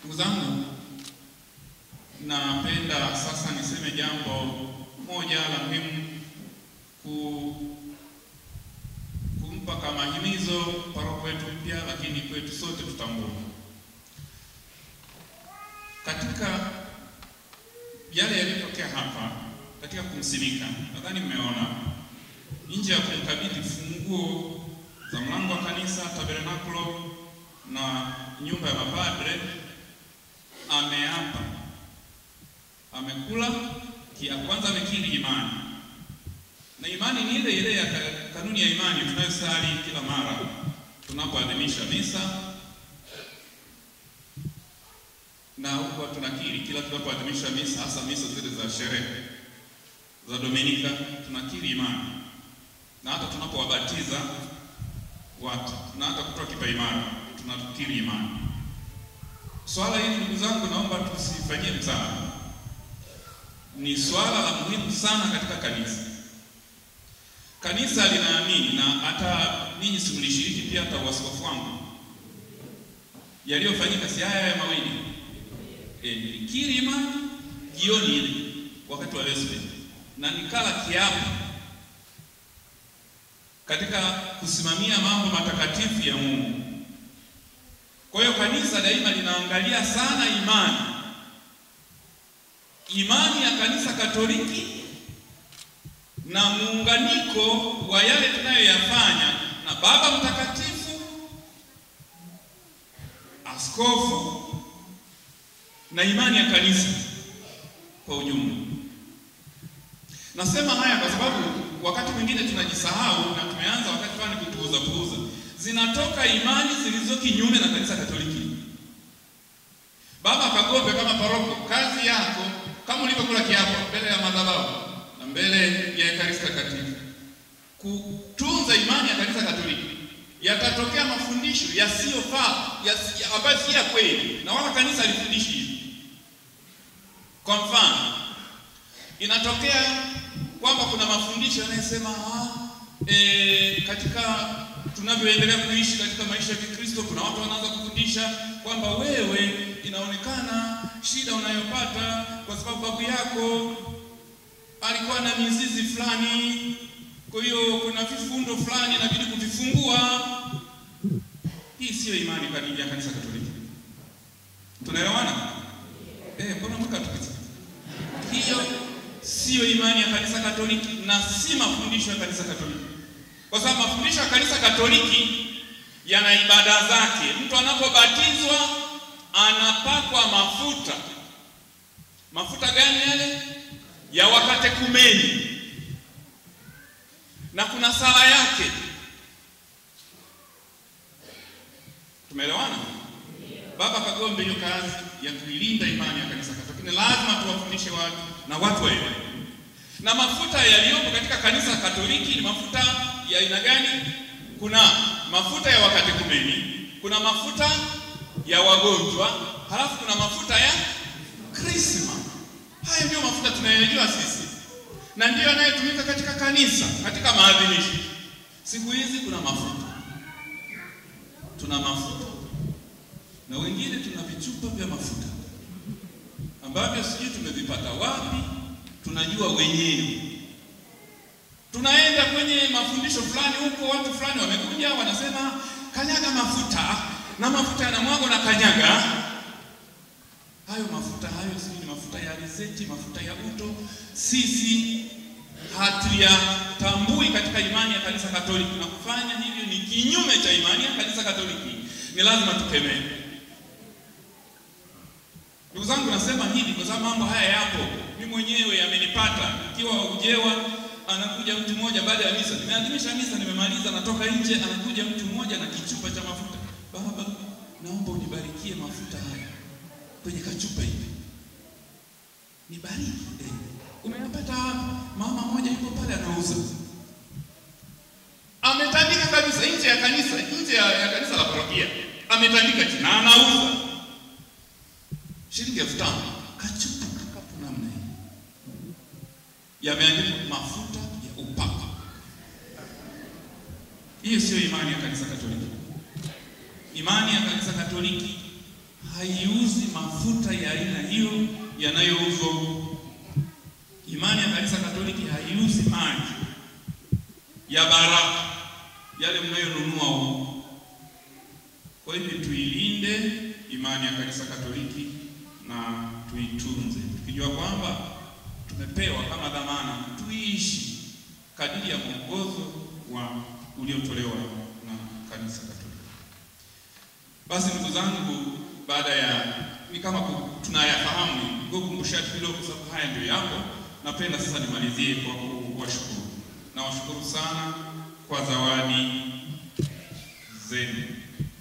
Ndugu zangu, napenda sasa niseme jambo moja la muhimu kumpa kama himizo paroko wetu mpya, lakini kwetu sote tutambue. Katika yale yaliyotokea hapa katika kumsimika, nadhani mmeona nje ya kumkabidhi funguo za mlango wa kanisa, tabernakulo na nyumba ya mapadre, ameapa, amekula kia kwanza, amekiri imani. Na imani ni ile ile ya kanuni ya imani tunayosali kila mara tunapoadhimisha misa, na huko tunakiri kila tunapoadhimisha misa, hasa misa zile za sherehe za Dominika, tunakiri imani. Na hata tunapowabatiza watu na hata kutoa kipaimara tunakiri imani. Swala hili ndugu zangu, naomba tusifanyie mzaha. Ni swala la muhimu sana katika kanisa. Kanisa linaamini, na hata ninyi si mlishiriki pia, hata waskofu wangu, yaliyofanyika si haya ya mawili. Nilikiri imani jioni ile wakati wa Vesper, na nikala kiapo katika kusimamia mambo matakatifu ya Mungu. Kwa hiyo kanisa daima linaangalia sana imani ya kanisa Katoliki na muunganiko wa yale tunayoyafanya na Baba Mtakatifu, askofu na imani ya kanisa kwa ujumla. Nasema haya kwa sababu wakati mwingine tunajisahau na tumeanza wakati fulani kutuuza. Zinatoka imani zilizo kinyume na kanisa Katoliki. Baba Kagombe, kama paroko, kazi yako kama ulivyokula kiapo mbele ya madhabahu na mbele ya Ekaristi Takatifu, kutunza imani ya kanisa Katoliki. Yatatokea mafundisho yasiyofaa, ambayo si ya kweli, na wala kanisa lifundishi hivi. Kwa mfano, inatokea kwamba kuna mafundisho yanayosema katika tunavyoendelea kuishi katika maisha ya Kikristo, kuna watu wanaanza kufundisha kwamba wewe inaonekana shida unayopata kwa sababu babu yako alikuwa na mizizi fulani, kwa hiyo kuna vifundo fulani inabidi kuvifungua. Hii sio imani ya kanisa Katoliki. Tunaelewana? Mbona mwaka tukisa? Hiyo sio imani ya kanisa Katoliki na si mafundisho ya kanisa Katoliki. Kwa sababu mafundisho ya kanisa Katoliki yana ibada zake. Mtu anapobatizwa anapakwa mafuta. Mafuta gani yale? Ya wakatekumeni. Na kuna sala yake. Tumeelewana? Baba Kagombe hiyo kazi ya kuilinda imani ya kanisa Katoliki, lazima tuwafundishe watu na watu waelewe. Na mafuta yaliyopo katika kanisa Katoliki ni mafuta ya aina gani? Kuna mafuta ya wakatekumeni, kuna mafuta ya wagonjwa, halafu kuna mafuta ya Krisma. Haya ndio mafuta tunayojua sisi, na ndio yanayotumika katika kanisa katika maadhimisho. Siku hizi kuna mafuta, tuna mafuta, na wengine tuna vichupa vya mafuta ambavyo sijui tumevipata wapi, tunajua wenyewe. Tunaenda kwenye mafundisho fulani huko, watu fulani wamekuja wanasema kanyaga mafuta, na mafuta yanamwagwa na kanyaga. Hayo mafuta si mafuta ya alizeti, mafuta ya uto. Sisi hatuyatambui katika imani ya kanisa Katoliki, na kufanya hivyo ni kinyume cha imani ya kanisa Katoliki. Ni lazima tukemee. Ndugu zangu, nasema hivi kwa sababu mambo haya yapo. Mimi mwenyewe yamenipata. Ikiwa Ujewa, anakuja mtu mmoja baada ya misa, nimeadhimisha misa, nimemaliza, natoka nje, anakuja mtu mmoja na kichupa cha mafuta. Baba, naomba unibarikie mafuta haya kwenye kachupa hivi. Nibariki. Umeyapata wapi? Mama mmoja yuko pale anauza. Ametandika kabisa nje ya kanisa, nje ya kanisa la parokia. Ametandika chini na anauza. Shilingi 5,000 kachupa kapu namna hii. Yameandikwa mafuta ya upako. Hiyo sio imani ya kanisa Katoliki. Imani ya kanisa Katoliki haiuzi mafuta ya aina hiyo yanayouzwa. Imani ya Kanisa Katoliki haiuzi maji ya baraka yale mnayonunua huko. Kwa hivyo tuilinde imani ya Kanisa Katoliki na tuitunze, tukijua kwamba tumepewa kama dhamana tuishi kadiri ya mwongozo uliotolewa na Kanisa Katoliki. Basi ndugu zangu, baada ya ni kama tunayafahamu, kukumbusha kidogo kwa sababu haya ndio yapo. Napenda sasa nimalizie kwa kuwashukuru. Na washukuru sana kwa zawadi zenu.